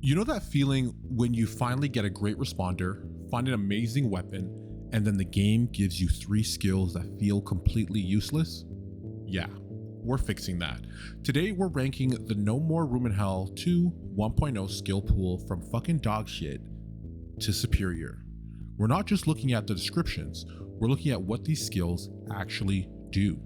You know that feeling when you finally get a great responder, find an amazing weapon, and then the game gives you three skills that feel completely useless? Yeah, we're fixing that. Today we're ranking the No More Room in Hell 2 1.0 skill pool from fucking dog shit to superior. We're not just looking at the descriptions, we're looking at what these skills actually do.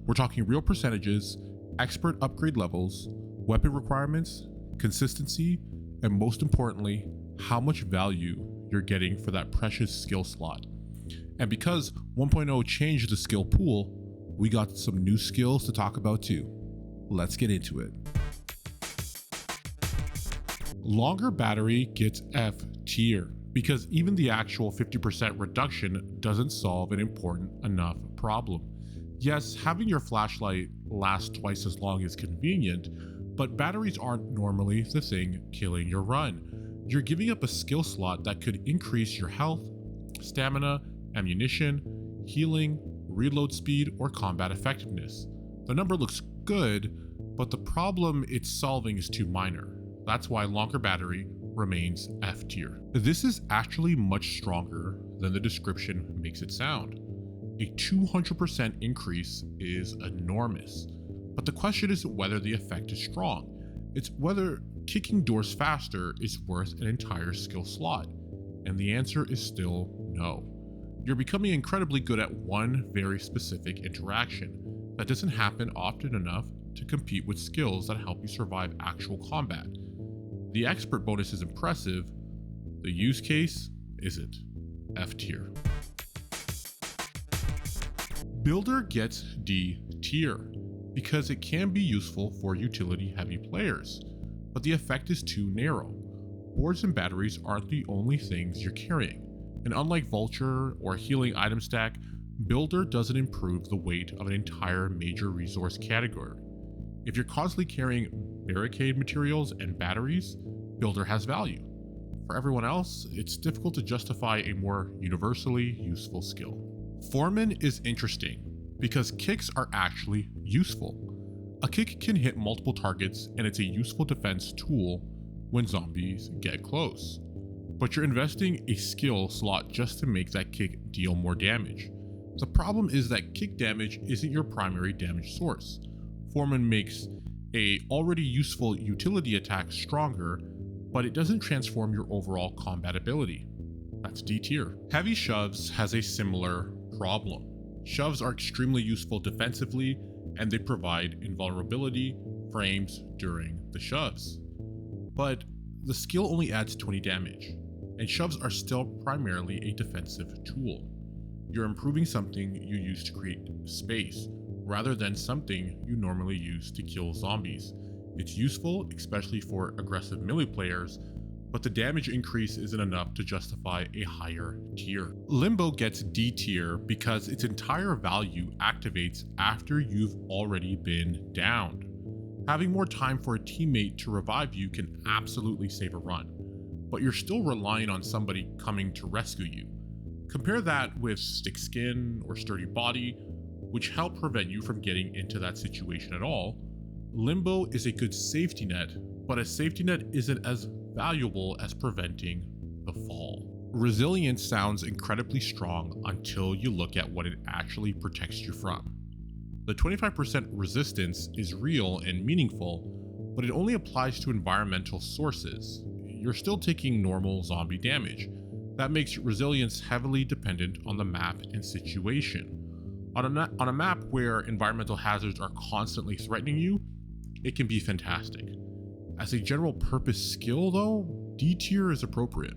We're talking real percentages, expert upgrade levels, weapon requirements, consistency, and most importantly, how much value you're getting for that precious skill slot. And because 1.0 changed the skill pool, we got some new skills to talk about too. Let's get into it. Longer battery gets F tier because even the actual 50% reduction doesn't solve an important enough problem. Yes, having your flashlight last twice as long is convenient, but batteries aren't normally the thing killing your run. You're giving up a skill slot that could increase your health, stamina, ammunition, healing, reload speed, or combat effectiveness. The number looks good, but the problem it's solving is too minor. That's why longer battery remains F tier. This is actually much stronger than the description makes it sound. A 200% increase is enormous. But the question isn't whether the effect is strong, it's whether kicking doors faster is worth an entire skill slot. And the answer is still no. You're becoming incredibly good at one very specific interaction that doesn't happen often enough to compete with skills that help you survive actual combat. The expert bonus is impressive, the use case isn't. F tier. Builder gets D tier because it can be useful for utility heavy players, but the effect is too narrow. Boards and batteries aren't the only things you're carrying, and unlike Vulture or healing item stack, Builder doesn't improve the weight of an entire major resource category. If you're constantly carrying barricade materials and batteries, Builder has value. For everyone else, it's difficult to justify a more universally useful skill. Foreman is interesting because kicks are actually useful. A kick can hit multiple targets and it's a useful defense tool when zombies get close. But you're investing a skill slot just to make that kick deal more damage. The problem is that kick damage isn't your primary damage source. Foreman makes a already useful utility attack stronger, but it doesn't transform your overall combat ability. That's D tier. Heavy shoves has a similar problem. Shoves are extremely useful defensively, and they provide invulnerability frames during the shoves. But the skill only adds 20 damage, and shoves are still primarily a defensive tool. You're improving something you use to create space, rather than something you normally use to kill zombies. It's useful, especially for aggressive melee players, but the damage increase isn't enough to justify a higher tier. Limbo gets D tier because its entire value activates after you've already been downed. Having more time for a teammate to revive you can absolutely save a run, but you're still relying on somebody coming to rescue you. Compare that with Stick Skin or Sturdy Body, which help prevent you from getting into that situation at all. Limbo is a good safety net, but a safety net isn't as valuable as preventing the fall. Resilience sounds incredibly strong until you look at what it actually protects you from. The 25% resistance is real and meaningful, but it only applies to environmental sources. You're still taking normal zombie damage. That makes resilience heavily dependent on the map and situation. On a map where environmental hazards are constantly threatening you, it can be fantastic. As a general purpose skill though, D tier is appropriate.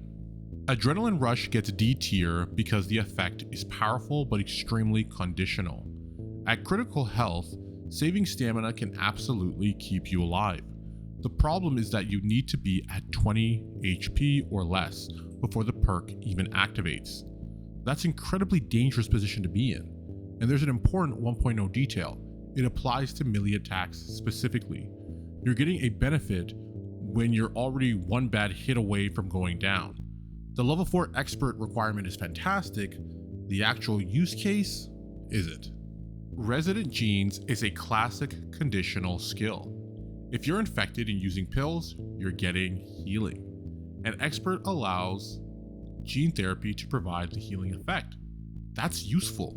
Adrenaline Rush gets D tier because the effect is powerful but extremely conditional. At critical health, saving stamina can absolutely keep you alive. The problem is that you need to be at 20 HP or less before the perk even activates. That's an incredibly dangerous position to be in. And there's an important 1.0 detail. It applies to melee attacks specifically. You're getting a benefit when you're already one bad hit away from going down. The level 4 expert requirement is fantastic, the actual use case isn't. Resident Genes is a classic conditional skill. If you're infected and using pills, you're getting healing. An expert allows gene therapy to provide the healing effect. That's useful,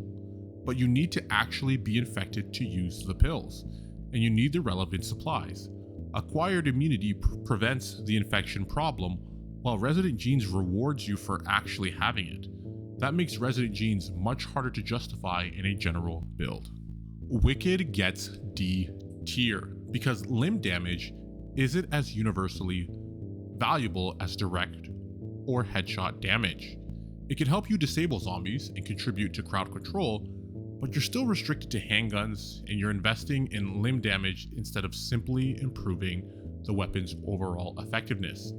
but you need to actually be infected to use the pills, and you need the relevant supplies. Acquired immunity prevents the infection problem, while resident genes rewards you for actually having it. That makes resident genes much harder to justify in a general build. Wicked gets D tier because limb damage isn't as universally valuable as direct or headshot damage. It can help you disable zombies and contribute to crowd control, but you're still restricted to handguns and you're investing in limb damage instead of simply improving the weapon's overall effectiveness.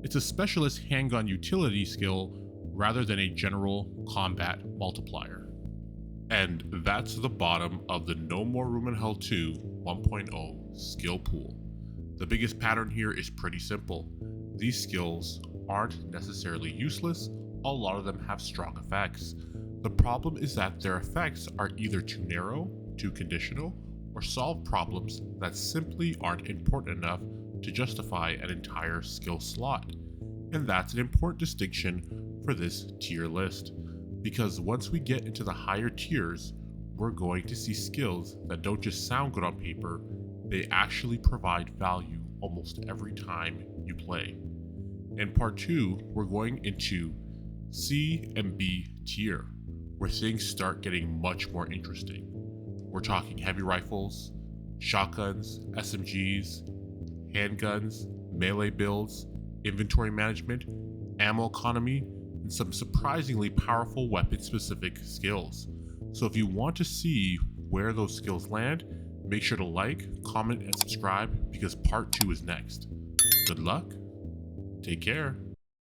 It's a specialist handgun utility skill rather than a general combat multiplier. And that's the bottom of the No More Room in Hell 2 1.0 skill pool. The biggest pattern here is pretty simple. These skills aren't necessarily useless, a lot of them have strong effects. The problem is that their effects are either too narrow, too conditional, or solve problems that simply aren't important enough to justify an entire skill slot. And that's an important distinction for this tier list, because once we get into the higher tiers, we're going to see skills that don't just sound good on paper, they actually provide value almost every time you play. In part 2, we're going into C and B tier, where things start getting much more interesting. We're talking heavy rifles, shotguns, SMGs, handguns, melee builds, inventory management, ammo economy, and some surprisingly powerful weapon-specific skills. So if you want to see where those skills land, make sure to like, comment, and subscribe because part 2 is next. Good luck, take care.